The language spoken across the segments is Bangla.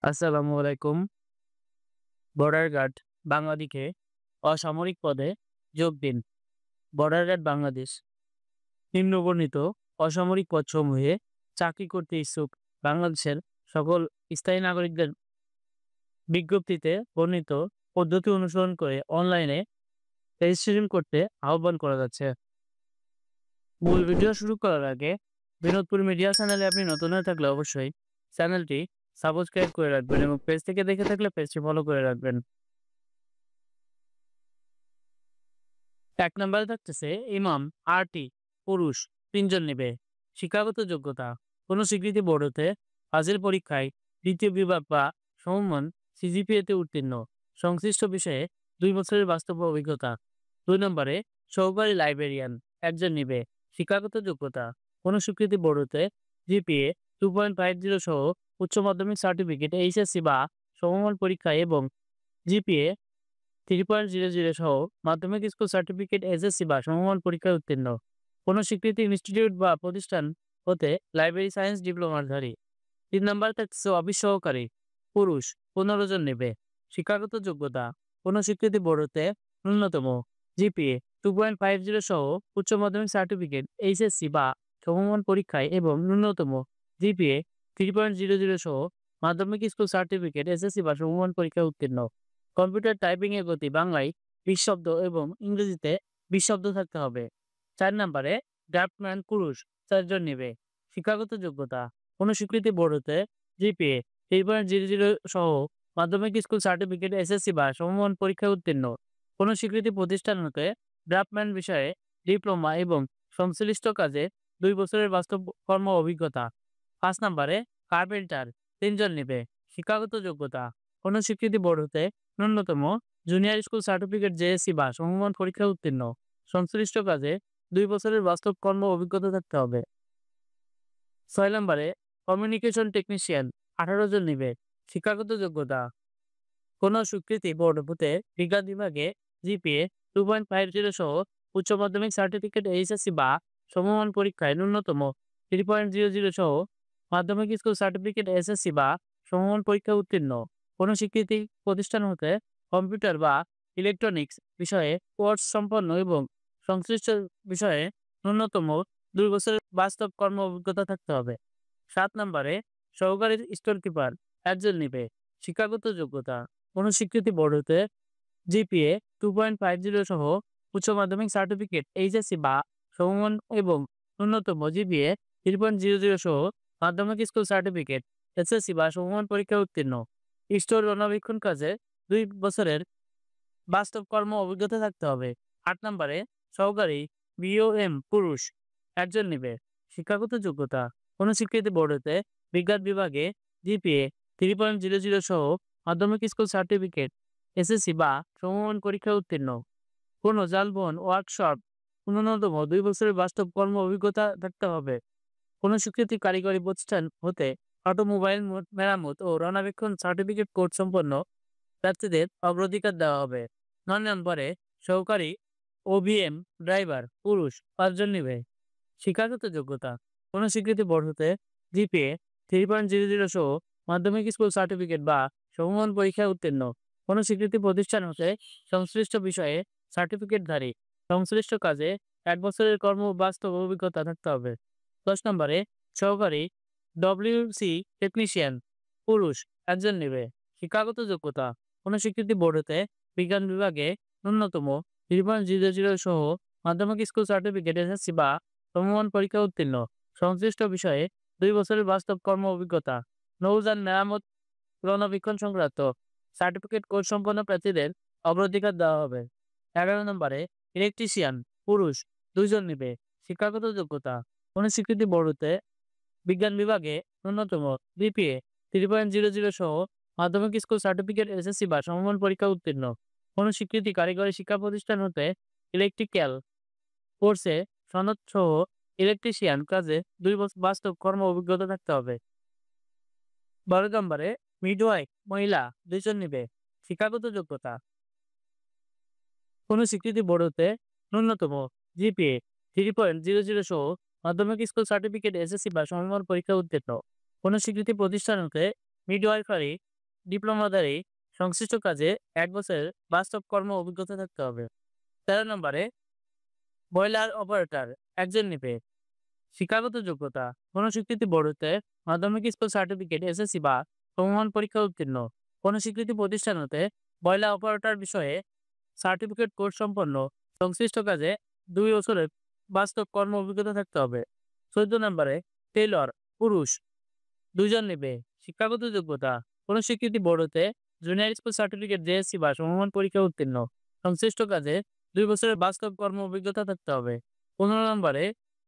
আসসালামু আলাইকুম। বর্ডার গার্ড বাংলাদেশে অসামরিক পদে যোগ দিন। বর্ডার গার্ড বাংলাদেশ নিম্নবর্ণিত অসামরিক পদসমূহে চাকরি করতে ইচ্ছুক বাংলাদেশের সকল স্থায়ী নাগরিকদের বিজ্ঞপ্তিতে বর্ণিত পদ্ধতি অনুসরণ করে অনলাইনে রেজিস্ট্রেশন করতে আহ্বান করা যাচ্ছে। মূল ভিডিও শুরু করার আগে বিনোদপুর মিডিয়া চ্যানেলে আপনি নতুন হয়ে থাকলে অবশ্যই চ্যানেলটি সাবস্ক্রাইব করে রাখবেন এবং পেজ থেকে দেখে থাকলে পেজটি ফলো করে রাখবেন। ১ নাম্বারে থাকতেছে ইমাম, আরটি, পুরুষ ৩ জন নিবে। শিক্ষাগত যোগ্যতা: কোন স্বীকৃতি বোর্ড হতে ফাজিল পরীক্ষায় ২য় বিভাগ বা সমমান সিজিপিএতে উত্তীর্ণ। সংশ্লিষ্ট বিষয়ে ২ বছরের বাস্তব অভিজ্ঞতা। ২ নম্বরে সহকারী লাইব্রেরিয়ান ১ জন নিবে। শিক্ষাগত যোগ্যতা: কোন স্বীকৃতি বোর্ড হতে জিপিএ 2.50 সহ উচ্চ মাধ্যমিক সার্টিফিকেট, এইচএসসি বা সমমান পরীক্ষায় এবং জিপিএ 3.00 সহ মাধ্যমিক স্কুল সার্টিফিকেট, এসএসসি বা সমমান পরীক্ষায় উত্তীর্ণ। কোন স্বীকৃত ইনস্টিটিউট বা প্রতিষ্ঠান হতে লাইব্রেরি সায়েন্স ডিপ্লোমাধারী। ৩ নাম্বার থাকছে অফিস সহকারী, পুরুষ ১৫ জন নেবে। শিক্ষাগত যোগ্যতা: কোন স্বীকৃতি বোর্ড হতে ন্যূনতম জিপিএ 2.50 সহ উচ্চ মাধ্যমিক সার্টিফিকেট, এইচএসসি বা সমমান পরীক্ষায় এবং ন্যূনতম জিপিএ 3.00 সহ মাধ্যমিক স্কুল সার্টিফিকেট, এসএসসি বা সমমান পরীক্ষায় উত্তীর্ণ। কম্পিউটার টাইপিং এর গতি বাংলায় ২০ শব্দ এবং ইংরেজিতে ২০ শব্দ থাকতে হবে। ৪ নাম্বারে ড্রাফটম্যান, পুরুষ ৪ জন নিবে। শিক্ষাগত যোগ্যতা: কোন স্বীকৃতি বোর্ড হতে জিপিএ 3.00 সহ মাধ্যমিক স্কুল সার্টিফিকেট, এসএসসি বা সমমান পরীক্ষায় উত্তীর্ণ। কোন স্বীকৃতি প্রতিষ্ঠান হতে ড্রাফটম্যান বিষয়ে ডিপ্লোমা এবং সংশ্লিষ্ট কাজে ২ বছরের বাস্তব কর্ম অভিজ্ঞতা। ৫ নাম্বারে কার্পেন্টার ৩ জন নিবে। শিক্ষাগত যোগ্যতা: কোন স্বীকৃতি বোর্ড হতে ন্যূনতম জুনিয়র স্কুল সার্টিফিকেট, জেএসসি বা সমমান পরীক্ষায় উত্তীর্ণ। সংশ্লিষ্ট কাজে ২ বছরের বাস্তব কর্ম অভিজ্ঞতা থাকতে হবে। ৬ নম্বরে কমিউনিকেশন টেকনিশিয়ান ১৮ জন নিবে। শিক্ষাগত যোগ্যতা: কোন স্বীকৃতি বোর্ড হতে বিজ্ঞান বিভাগে জিপিএ 2.50 সহ উচ্চ মাধ্যমিক সার্টিফিকেট, এইচএসসি বা সমমান পরীক্ষায় ন্যূনতম 3.00 সহ মাধ্যমিক স্কুল সার্টিফিকেট, এসএসসি বা সমমান পরীক্ষায় উত্তীর্ণ। কোন স্বীকৃতি প্রতিষ্ঠান হতে কম্পিউটার বা ইলেকট্রনিক্স বিষয়ে কোর্স সম্পন্ন এবং সংশ্লিষ্ট বিষয়ে ন্যূনতম ২ বছরের বাস্তব কর্ম অভিজ্ঞতা থাকতে হবে। ৭ নম্বরে সহকারী স্টোর কিপার ১ জন নিবে। শিক্ষাগত যোগ্যতা: কোন স্বীকৃতি বোর্ড হতে জিপিএ 2.50 সহ উচ্চ মাধ্যমিক সার্টিফিকেট, এইচএসসি বা সমমান এবং ন্যূনতম জিপিএ 3.00 সহ মাধ্যমিক স্কুল সার্টিফিকেট, এসএসসি বা সমমান পরীক্ষায় উত্তীর্ণ। স্টোর রক্ষণাবেক্ষণ কাজে ২ বছরের বাস্তব কর্ম অভিজ্ঞতা থাকতে হবে। ৮ নম্বরে সহকারী বিওএম, পুরুষ ১ জন নিবে। শিক্ষাগত যোগ্যতা: কোন স্বীকৃতি বোর্ড হতে বিজ্ঞান বিভাগে জিপিএ 3.00 সহ মাধ্যমিক স্কুল সার্টিফিকেট, এসএসসি বা সমমান পরীক্ষায় উত্তীর্ণ। কোন যানবাহন ওয়ার্কশপ ন্যূনতম ২ বছরের বাস্তব কর্ম অভিজ্ঞতা থাকতে হবে। কোন স্বীকৃতি কারিগরি প্রতিষ্ঠান হতে অটোমোবাইল মেরামত ও রক্ষণাবেক্ষণ সার্টিফিকেট কোর্স সম্পন্ন প্রার্থীদের অগ্রাধিকার দেওয়া হবে। ৯ নম্বরে সহকারী ওবিএম ড্রাইভার, পুরুষ ৫ জন নিবে। শিক্ষাগত যোগ্যতা: কোন স্বীকৃতি বোর্ড হতে জিপিএ 3.00 সহ মাধ্যমিক স্কুল সার্টিফিকেট বা সমমান পরীক্ষায় উত্তীর্ণ। কোন স্বীকৃতি প্রতিষ্ঠান হতে সংশ্লিষ্ট বিষয়ে সার্টিফিকেটধারী। সংশ্লিষ্ট কাজে ১ বছরের কর্ম বাস্তব অভিজ্ঞতা থাকতে হবে। ১০ নম্বরে সহকারী ডব্লিউসি টেকনিশিয়ান, পুরুষ ১ জন নিবে। শিক্ষাগত যোগ্যতা: কোন স্বীকৃতি বোর্ড হতে বিজ্ঞান বিভাগে ন্যূনতম 3.00 সহ মাধ্যমিক স্কুল সার্টিফিকেট, এসএসসি বা সমমান পরীক্ষা উত্তীর্ণ। সংশ্লিষ্ট বিষয়ে ২ বছরের বাস্তব কর্ম অভিজ্ঞতা। নৌযান মেরামত রণবীক্ষণ সংক্রান্ত সার্টিফিকেট কোর্স সম্পন্ন প্রার্থীদের অগ্রাধিকার দেওয়া হবে। ১১ নম্বরে ইলেকট্রিশিয়ান, পুরুষ ২ জন নিবে। শিক্ষাগত যোগ্যতা: কোন স্বীকৃতি বোর্ড হতে বিজ্ঞান বিভাগে ন্যূনতম বিপিএ 3.00 সহ মাধ্যমিক স্কুল সার্টিফিকেট, এসএসসি বা সমমান পরীক্ষা উত্তীর্ণ। কোন স্বীকৃতি কারিগরি শিক্ষা প্রতিষ্ঠান হতে ইলেকট্রিক্যাল কোর্সে সনদ সহ ইলেকট্রিশিয়ান কাজে ২ বছর বাস্তব কর্ম অভিজ্ঞতা থাকতে হবে। ১২ নম্বরে মিডওয়াইফ, মহিলা ২ জন নিবে। শিক্ষাগত যোগ্যতা: কোন স্বীকৃতি বোর্ড হতে ন্যূনতম জিপিএ 3.00 সহ মাধ্যমিক স্কুল সার্টিফিকেট, এসএসসি বা সমমান পরীক্ষা উত্তীর্ণ। কোন স্বীকৃতি প্রতিষ্ঠান হতে মিডওয়াইফারি ডিপ্লোমাধারী সংশ্লিষ্ট কাজে ১ বছরের বাস্তব কর্ম অভিজ্ঞতা থাকতে হবে। ১৩ নম্বরে বয়লার অপারেটর একজন নিবে। শিক্ষাগত যোগ্যতা কোন স্বীকৃতি বোর্ড হতে মাধ্যমিক স্কুল সার্টিফিকেট, এসএসসি বা সমমান পরীক্ষা উত্তীর্ণ। কোন স্বীকৃতি প্রতিষ্ঠান হতে বয়লার অপারেটর বিষয়ে সার্টিফিকেট কোর্স সম্পন্ন, সংশ্লিষ্ট কাজে ২ বছরের বাস্তব কর্ম অভিজ্ঞতা থাকতে হবে। ১৪ নম্বরে টেইলর পুরুষ ২ জন নিবে। শিক্ষাগত যোগ্যতা কোন স্বীকৃতি বোর্ড হতে জুনিয়র স্কুল সার্টিফিকেট, জেএসসি বা সমমান পরীক্ষা উত্তীর্ণ, সংশ্লিষ্ট কাজে ২ বছরের বাস্তব কর্ম অভিজ্ঞতা থাকতে হবে। ১৫ নম্বরে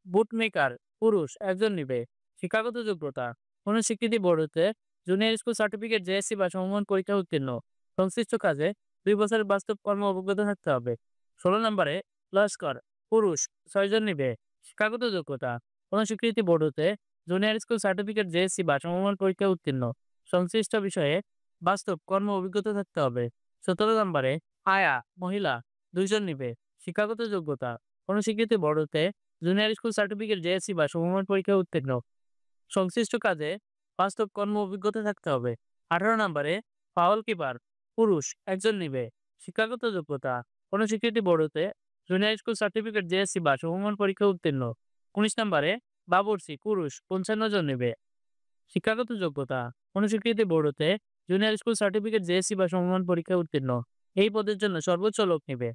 বুটমেকার পুরুষ একজন নিবে। শিক্ষাগত যোগ্যতা কোন স্বীকৃতি বোর্ড হতে জুনিয়র স্কুল সার্টিফিকেট, জেএসসি বা সমমান পরীক্ষা উত্তীর্ণ, সংশ্লিষ্ট কাজে ২ বছরের বাস্তব কর্ম অভিজ্ঞতা থাকতে হবে। ১৬ নম্বরে লস্কর পুরুষ ৬ জন নিবে। শিক্ষাগত যোগ্যতা কোন স্বীকৃতি বোর্ড হতে জুনিয়র স্কুল সার্টিফিকেট, জেএসসি বা সমমান পরীক্ষা উত্তীর্ণ, সংশ্লিষ্ট বিষয়ে বাস্তব কর্ম অভিজ্ঞতা থাকতে হবে। ১৭ নম্বরে আয়া মহিলা ২ জন নিবে। শিক্ষাগত যোগ্যতা কোন স্বীকৃতি বোর্ড হতে জুনিয়র স্কুল সার্টিফিকেট, জেএসসি বা সমমান পরীক্ষা উত্তীর্ণ, সংশ্লিষ্ট কাজে বাস্তব কর্ম অভিজ্ঞতা থাকতে হবে। ১৮ নম্বরে ফাউল কিপার পুরুষ একজন নিবে। শিক্ষাগত যোগ্যতা কোন স্বীকৃতি বোর্ড হতে জুনিয়র স্কুল সার্টিফিকেট, জেএসসি বা সমমান পরীক্ষা উত্তীর্ণ। ১৯ নম্বরে বাবুর্চি পুরুষ ৫৫ জন নিবে। শিক্ষাগত যোগ্যতা কোন স্বীকৃতি বোর্ড হতে জুনিয়র স্কুল সার্টিফিকেট, জেএসসি বা সমমান পরীক্ষা উত্তীর্ণ, এই পদের জন্য সর্বোচ্চ লোক নেবে।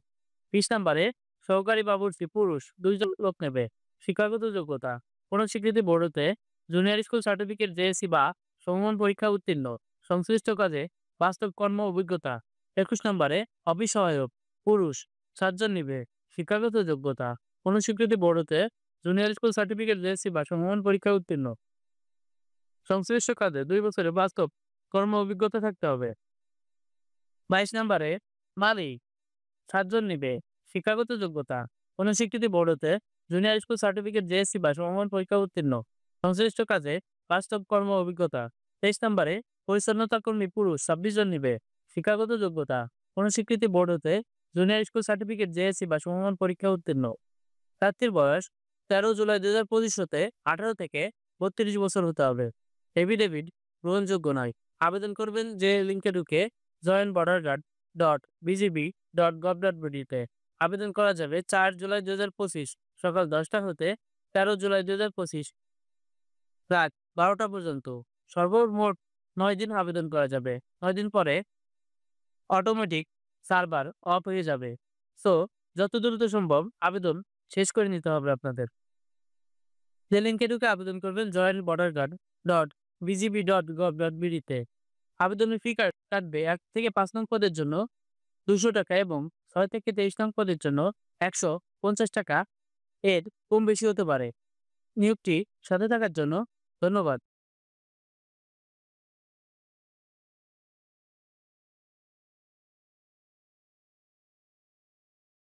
২০ নম্বরে সহকারী বাবুর্চি পুরুষ ২ জন লোক নেবে। শিক্ষাগত যোগ্যতা কোন স্বীকৃতি বোর্ড হতে জুনিয়র স্কুল সার্টিফিকেট, জেএসসি বা সমমান পরীক্ষা উত্তীর্ণ, সংশ্লিষ্ট কাজে বাস্তব কর্ম অভিজ্ঞতা। ২১ নম্বরে অফিস সহায়ক পুরুষ ৭ জন নিবে। শিক্ষাগত যোগ্যতা কোন স্বীকৃতি বোর্ড হতে জুনিয়র স্কুল সার্টিফিকেট, জেএসসি বা সমমান পরীক্ষা উত্তীর্ণ, সংশ্লিষ্ট কাজে ২ বছরের বাস্তব কর্ম অভিজ্ঞতা থাকতে হবে। ২২ নম্বরে মালি ৭ জন নিবে। শিক্ষাগত যোগ্যতা কোন স্বীকৃতি বোর্ড হতে জুনিয়র স্কুল সার্টিফিকেট, জেএসসি বা সমমান পরীক্ষা উত্তীর্ণ, সংশ্লিষ্ট কাজে বাস্তব কর্ম অভিজ্ঞতা। ২৩ নম্বরে পরিচ্ছন্নতা কর্মী পুরুষ ২৬ জন নিবে। শিক্ষাগত যোগ্যতা কোন স্বীকৃতি বোর্ড হতে জুনিয়র স্কুল সার্টিফিকেট, জেএসসি বা সমমান পরীক্ষা উত্তীর্ণ। প্রার্থীর বয়স ১৩ জুলাই ২০২৫ হতে ১৮ থেকে ৩২ বছর হতে হবে। এফিডেভিট গ্রহণযোগ্য নয়। আবেদন করবেন যে লিঙ্কে ঢুকে joinborderguard.bgb.gov.bd তে। আবেদন করা যাবে ৪ জুলাই ২০২৫ সকাল ১০টা হতে ১৩ জুলাই ২০২৫ রাত ১২টা পর্যন্ত। সর্বমোট ৯ দিন আবেদন করা যাবে। ৯ দিন পরে অটোমেটিক সার্ভার অফ হয়ে যাবে। সো যত দ্রুত সম্ভব আবেদন শেষ করে নিতে হবে আপনাদের। যে লিঙ্কে ঢুকে আবেদন করবেন joinborderguard.bgb.gov.bd তে। আবেদনের ফি কাটবে ১ থেকে ৫ নং পদের জন্য ৳২০০ এবং ৬ থেকে ২৩ নং পদের জন্য ৳১৫০। এর কম বেশি হতে পারে। নিয়োগটি সাথে থাকার জন্য ধন্যবাদ।